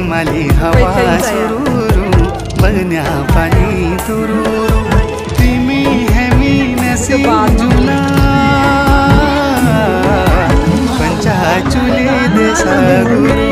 माली हवा सुरुरु बगन्या पानी तुरुरु तिमी हेमी नसी जुना पंचा चुली देसा गुरु